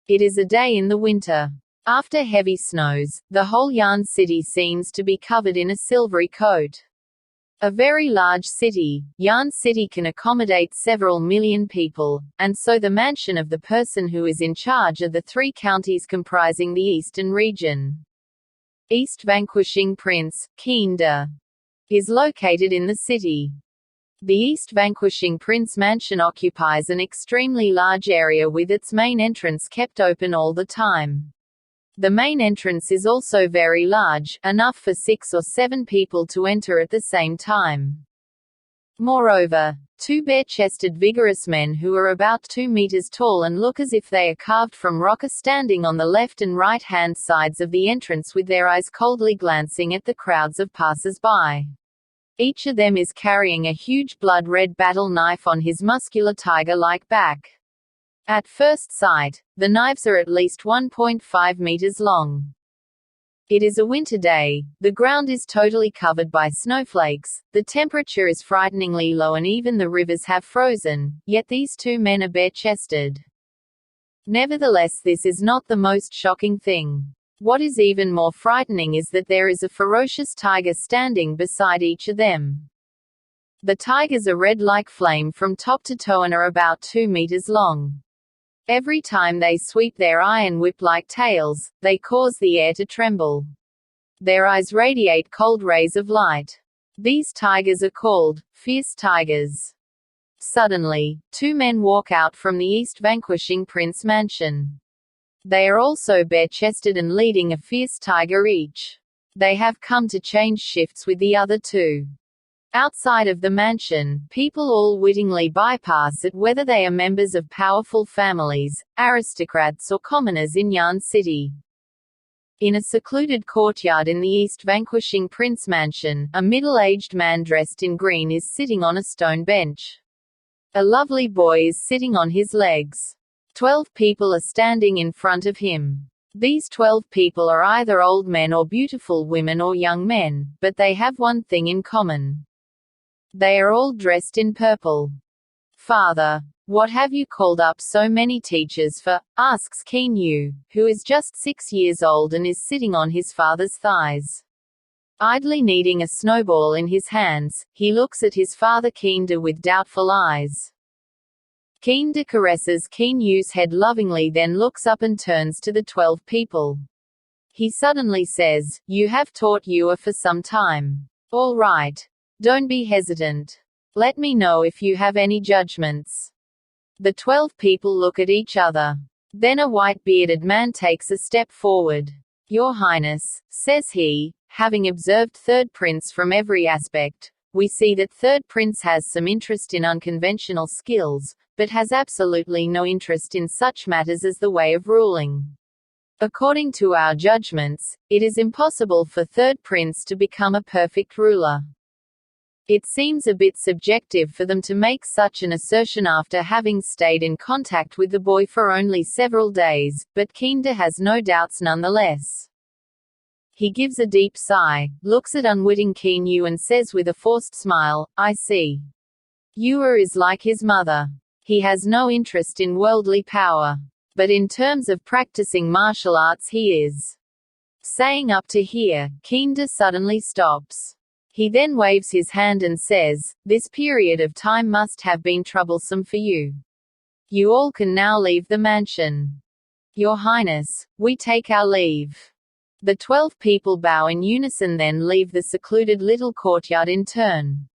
It is a day in the winter. After heavy snows, the whole Yan city seems to be covered in a silvery coat. A very large city, Yan City can accommodate several million people, and so the mansion of the person who is in charge of the 3 counties comprising the eastern region, East Vanquishing Prince, Xingyun, is located in the city. The East Vanquishing Prince mansion occupies an extremely large area with its main entrance kept open all the time. The main entrance is also very large, enough for 6 or 7 people to enter at the same time. Moreover, 2 bare-chested vigorous men who are about 2 meters tall and look as if they are carved from rock are standing on the left and right-hand sides of the entrance with their eyes coldly glancing at the crowds of passers-by. Each of them is carrying a huge blood-red battle knife on his muscular tiger-like back. At first sight, the knives are at least 1.5 meters long. It is a winter day, the ground is totally covered by snowflakes, the temperature is frighteningly low and even the rivers have frozen, yet these 2 men are bare-chested. Nevertheless, this is not the most shocking thing. What is even more frightening is that there is a ferocious tiger standing beside each of them. The tigers are red like flame from top to toe and are about 2 meters long. Every time they sweep their iron whip-like tails, they cause the air to tremble. Their eyes radiate cold rays of light. These tigers are called fierce tigers. Suddenly, 2 men walk out from the East Vanquishing Prince mansion. They are also bare-chested and leading a fierce tiger each. They have come to change shifts with the other 2. Outside of the mansion, people all wittingly bypass it whether they are members of powerful families, aristocrats or commoners in Yan City. In a secluded courtyard in the East Vanquishing Prince mansion, a middle-aged man dressed in green is sitting on a stone bench. A lovely boy is sitting on his legs. 12 people are standing in front of him. These 12 people are either old men or beautiful women or young men, but they have one thing in common. They are all dressed in purple. "Father, what have you called up so many teachers for?" asks Xingyun, who is just 6 years old and is sitting on his father's thighs. Idly kneading a snowball in his hands, he looks at his father Xingyun with doubtful eyes. Xingyun caresses Xingyun's head lovingly, then looks up and turns to the 12 people. He suddenly says, "You have taught Yua for some time. All right. Don't be hesitant. Let me know if you have any judgments." The 12 people look at each other. Then a white-bearded man takes a step forward. "Your Highness," says he, having observed Third Prince from every aspect, we see that Third Prince has some interest in unconventional skills, but has absolutely no interest in such matters as the way of ruling. According to our judgments, it is impossible for Third Prince to become a perfect ruler. It seems a bit subjective for them to make such an assertion after having stayed in contact with the boy for only several days, but Xingyun has no doubts nonetheless. He gives a deep sigh, looks at unwitting Xingyun and says with a forced smile, "I see. Yua is like his mother. He has no interest in worldly power. But in terms of practicing martial arts he is." Saying up to here, Xingyun suddenly stops. He then waves his hand and says, "This period of time must have been troublesome for you. You all can now leave the mansion. Your Highness, we take our leave." The 12 people bow in unison, then leave the secluded little courtyard in turn.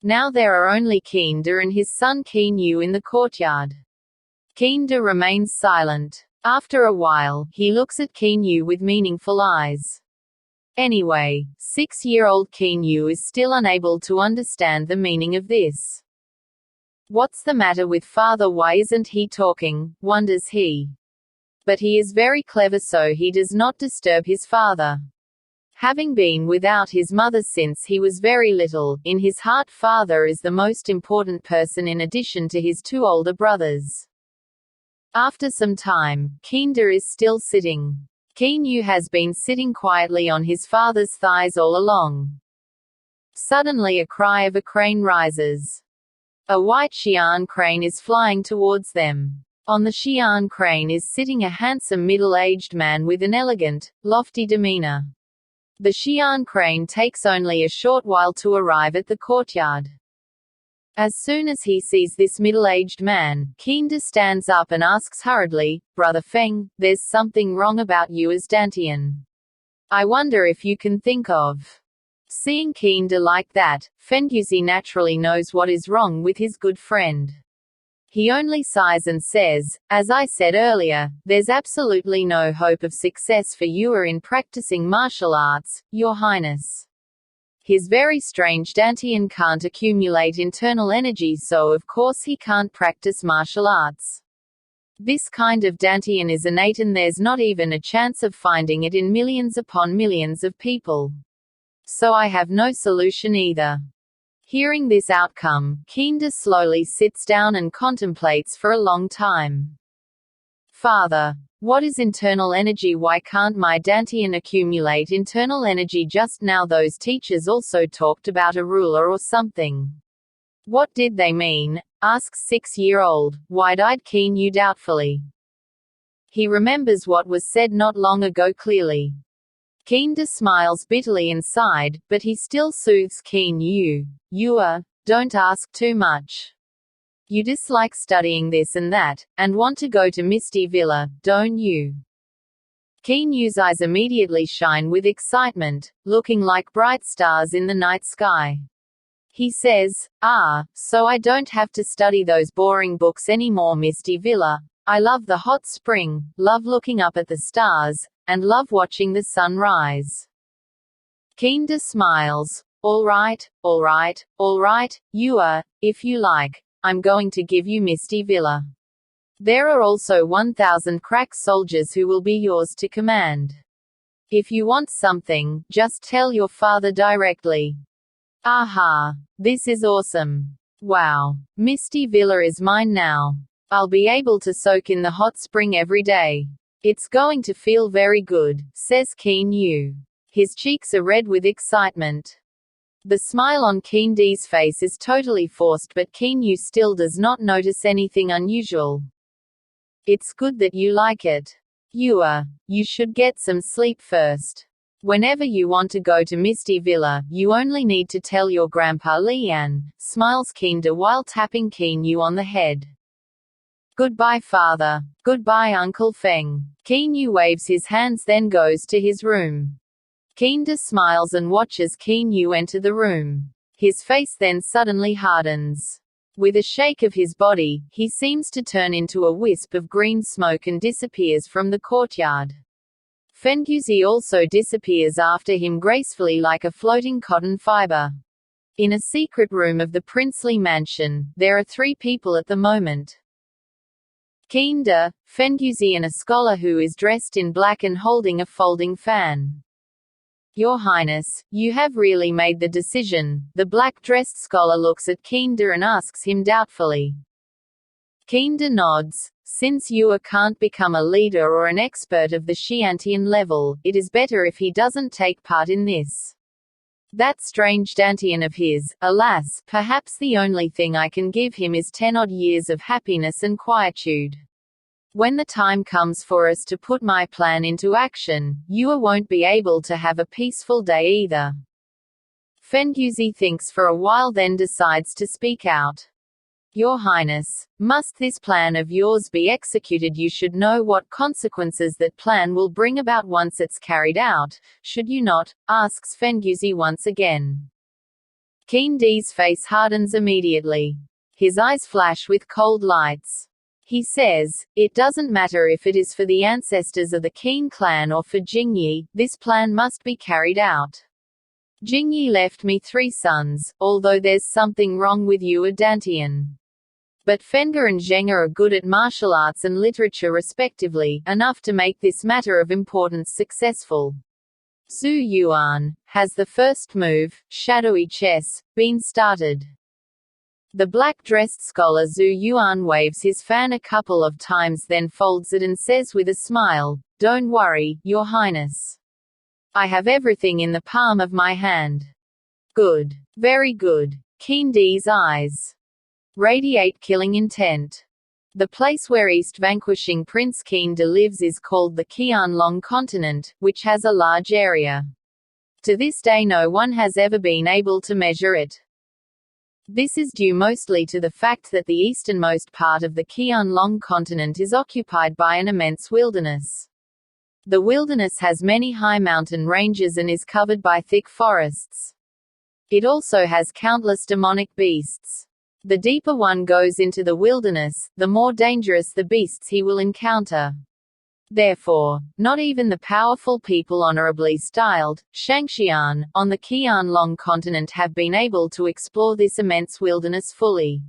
Now there are only Xingyun and his son Xingyun in the courtyard. Xingyun remains silent. After a while, he looks at Xingyun with meaningful eyes. Anyway, 6-year-old Xingyun is still unable to understand the meaning of this. "What's the matter with father? Why isn't he talking?" wonders he. But he is very clever, so he does not disturb his father. Having been without his mother since he was very little, in his heart father is the most important person in addition to his 2 older brothers. After some time, Xingyun is still sitting. Xingyun has been sitting quietly on his father's thighs all along. Suddenly a cry of a crane rises. A white Xi'an crane is flying towards them. On the Xi'an crane is sitting a handsome middle-aged man with an elegant, lofty demeanor. The Xi'an crane takes only a short while to arrive at the courtyard. As soon as he sees this middle-aged man, Xingyun stands up and asks hurriedly, "Brother Feng, there's something wrong about you as Dantian. I wonder if you can think of." Seeing Xingyun like that, Fenguzi naturally knows what is wrong with his good friend. He only sighs and says, "As I said earlier, there's absolutely no hope of success for you in practicing martial arts, Your Highness. His very strange Dantian can't accumulate internal energy, so of course he can't practice martial arts. This kind of Dantian is innate and there's not even a chance of finding it in millions upon millions of people. So I have no solution either." Hearing this outcome, Xingyun slowly sits down and contemplates for a long time. "Father, what is internal energy? Why can't my Dantian accumulate internal energy? Just now those teachers also talked about a ruler or something. What did they mean?" asks 6-year-old, wide-eyed Xingyun doubtfully. He remembers what was said not long ago clearly. Xingyun smiles bitterly inside, but he still soothes Xingyun. Don't ask too much. You dislike studying this and that, and want to go to Misty Villa, don't you?" Xingyun's eyes immediately shine with excitement, looking like bright stars in the night sky. He says, "So I don't have to study those boring books anymore. Misty Villa. I love the hot spring, love looking up at the stars, and love watching the sun rise." Xingyun smiles. All right, if you like, I'm going to give you Misty Villa. There are also 1,000 crack soldiers who will be yours to command. If you want something, just tell your father directly." "Aha! This is awesome. Wow. Misty Villa is mine now. I'll be able to soak in the hot spring every day. It's going to feel very good," says Xingyun. His cheeks are red with excitement. The smile on Xingyun's face is totally forced, but Xingyun still does not notice anything unusual. "It's good that you like it. You should get some sleep first. Whenever you want to go to Misty Villa, you only need to tell your grandpa Lian," smiles Xingyun while tapping Xingyun on the head. "Goodbye father. Goodbye Uncle Feng." Xingyun waves his hands then goes to his room. Xingyun smiles and watches Xingyun enter the room. His face then suddenly hardens. With a shake of his body, he seems to turn into a wisp of green smoke and disappears from the courtyard. Fenguzi also disappears after him gracefully like a floating cotton fiber. In a secret room of the princely mansion, there are 3 people at the moment. Xingyun, Fenguzi and a scholar who is dressed in black and holding a folding fan. "Your Highness, you have really made the decision." The black-dressed scholar looks at Xingyun and asks him doubtfully. Xingyun nods. "Since Yue can't become a leader or an expert of the Xiantian level, it is better if he doesn't take part in this. That strange Dantian of his, alas, perhaps the only thing I can give him is 10-odd years of happiness and quietude. When the time comes for us to put my plan into action, Yue won't be able to have a peaceful day either." Fenguzi thinks for a while then decides to speak out. "Your Highness, must this plan of yours be executed? You should know what consequences that plan will bring about once it's carried out, should you not?" asks Fenguzi once again. Xingyun's face hardens immediately. His eyes flash with cold lights. He says, "It doesn't matter if it is for the ancestors of the Qin clan or for Jingyi, this plan must be carried out. Jingyi left me 3 sons, although there's something wrong with you Dantian. But Fenga and Zhenga are good at martial arts and literature respectively, enough to make this matter of importance successful. Zhu Yuan, has the first move, shadowy chess, been started?" The black-dressed scholar Zhu Yuan waves his fan a couple of times then folds it and says with a smile, "Don't worry, Your Highness. I have everything in the palm of my hand." "Good. Very good." Xingyun's eyes radiate killing intent. The place where East vanquishing Prince Kinde lives is called the Qianlong continent, which has a large area. To this day no one has ever been able to measure it. This is due mostly to the fact that the easternmost part of the Qianlong continent is occupied by an immense wilderness. The wilderness has many high mountain ranges and is covered by thick forests. It also has countless demonic beasts. The deeper one goes into the wilderness, the more dangerous the beasts he will encounter. Therefore, not even the powerful people honorably styled Shangxian on the Qianlong continent have been able to explore this immense wilderness fully.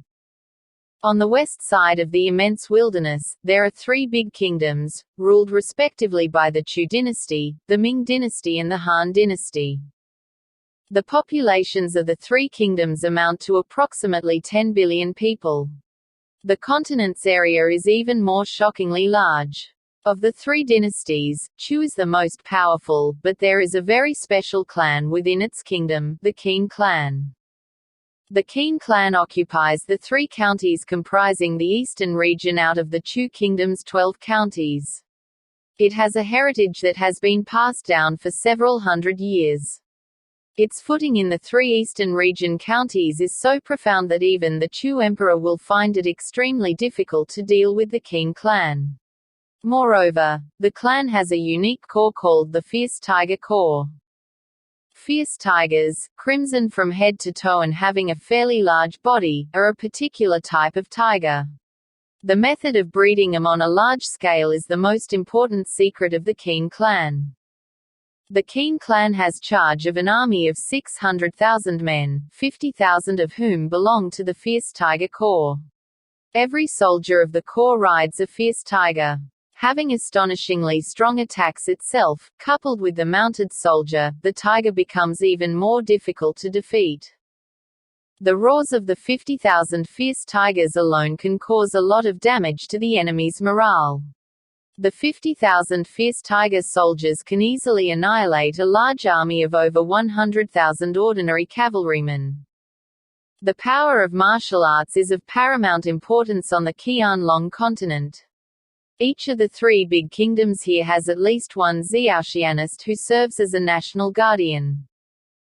On the west side of the immense wilderness, there are three big kingdoms, ruled respectively by the Chu dynasty, the Ming dynasty and the Han dynasty. The populations of the three kingdoms amount to approximately 10 billion people. The continent's area is even more shockingly large. Of the three dynasties, Chu is the most powerful, but there is a very special clan within its kingdom, the Qin clan. The Qin clan occupies the three counties comprising the eastern region out of the Chu kingdom's 12 counties. It has a heritage that has been passed down for several hundred years. Its footing in the three eastern region counties is so profound that even the Chu emperor will find it extremely difficult to deal with the Qin clan. Moreover, the clan has a unique corps called the Fierce Tiger Corps. Fierce tigers, crimson from head to toe and having a fairly large body, are a particular type of tiger. The method of breeding them on a large scale is the most important secret of the Qin clan. The Qin clan has charge of an army of 600,000 men, 50,000 of whom belong to the Fierce Tiger Corps. Every soldier of the corps rides a fierce tiger. Having astonishingly strong attacks itself, coupled with the mounted soldier, the tiger becomes even more difficult to defeat. The roars of the 50,000 fierce tigers alone can cause a lot of damage to the enemy's morale. The 50,000 fierce tiger soldiers can easily annihilate a large army of over 100,000 ordinary cavalrymen. The power of martial arts is of paramount importance on the Qianlong continent. Each of the three big kingdoms here has at least one Xiaoxianist who serves as a national guardian.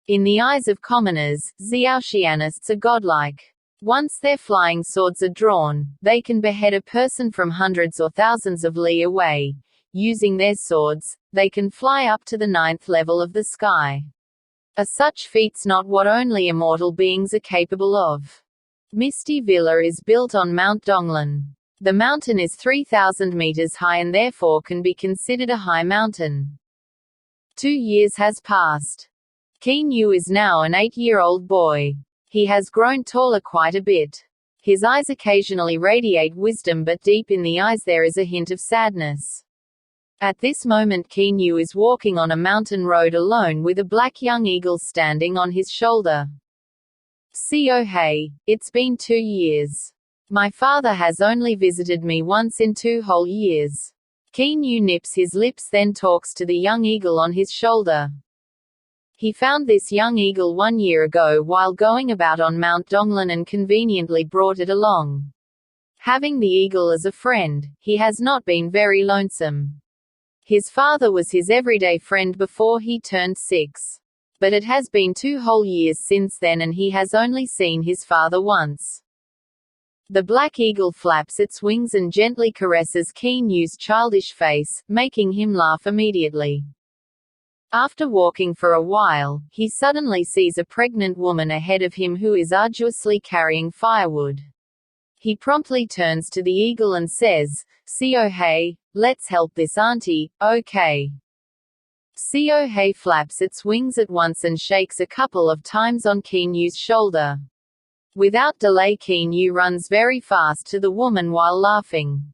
In the eyes of commoners, Xiaoxianists are godlike. Once their flying swords are drawn, they can behead a person from hundreds or thousands of li away. Using their swords, they can fly up to the 9th level of the sky. Are such feats not what only immortal beings are capable of? Misty Villa is built on Mount Donghua. The mountain is 3,000 meters high and therefore can be considered a high mountain. 2 years has passed. Xingyun is now an 8-year-old boy. He has grown taller quite a bit. His eyes occasionally radiate wisdom, but deep in the eyes there is a hint of sadness. At this moment Xingyun is walking on a mountain road alone with a black young eagle standing on his shoulder. Hey, it's been 2 years. My father has only visited me once in 2 whole years. Xingyun nips his lips, then talks to the young eagle on his shoulder. He found this young eagle 1 year ago while going about on Mount Donghua and conveniently brought it along. Having the eagle as a friend, he has not been very lonesome. His father was his everyday friend before he turned 6. But it has been 2 whole years since then and he has only seen his father once. The black eagle flaps its wings and gently caresses Xingyun's childish face, making him laugh immediately. After walking for a while, he suddenly sees a pregnant woman ahead of him who is arduously carrying firewood. He promptly turns to the eagle and says, Hey, let's help this auntie, okay? Hey flaps its wings at once and shakes a couple of times on Xingyun's shoulder. Without delay Xingyun runs very fast to the woman while laughing.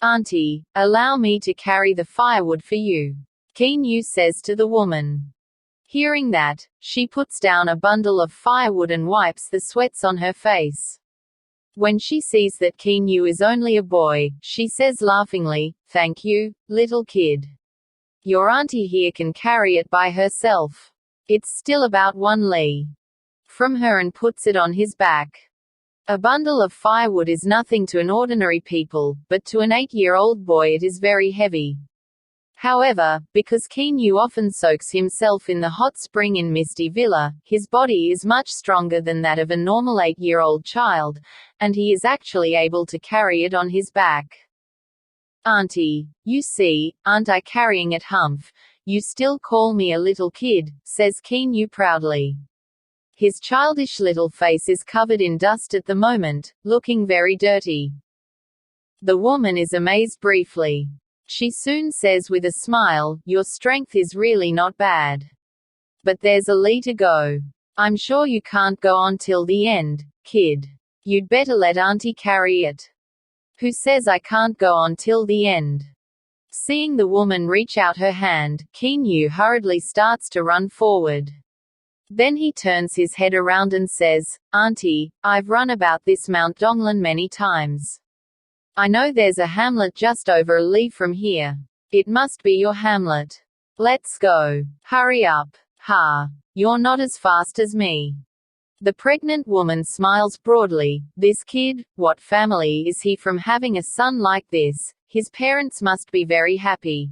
Auntie, allow me to carry the firewood for you, Xingyun says to the woman. Hearing that, she puts down a bundle of firewood and wipes the sweats on her face. When she sees that Xingyun is only a boy, she says laughingly, Thank you, little kid. Your auntie here can carry it by herself. It's still about 1 li from her and puts it on his back. A bundle of firewood is nothing to an ordinary people, but to an 8-year-old boy it is very heavy. However, because Xingyun often soaks himself in the hot spring in Misty Villa, his body is much stronger than that of a normal 8-year-old child, and he is actually able to carry it on his back. "Auntie, you see, aren't I carrying it, Humph? You still call me a little kid," says Xingyun proudly. His childish little face is covered in dust at the moment, looking very dirty. The woman is amazed briefly. She soon says with a smile, "Your strength is really not bad. But there's a li to go. I'm sure you can't go on till the end, kid. You'd better let Auntie carry it." "Who says I can't go on till the end?" Seeing the woman reach out her hand, Xingyun hurriedly starts to run forward. Then he turns his head around and says, "Auntie, I've run about this Mount Donghua many times. I know there's a hamlet just over a li from here. It must be your hamlet. Let's go. Hurry up. Ha. You're not as fast as me." The pregnant woman smiles broadly. This kid, what family is he from having a son like this? His parents must be very happy.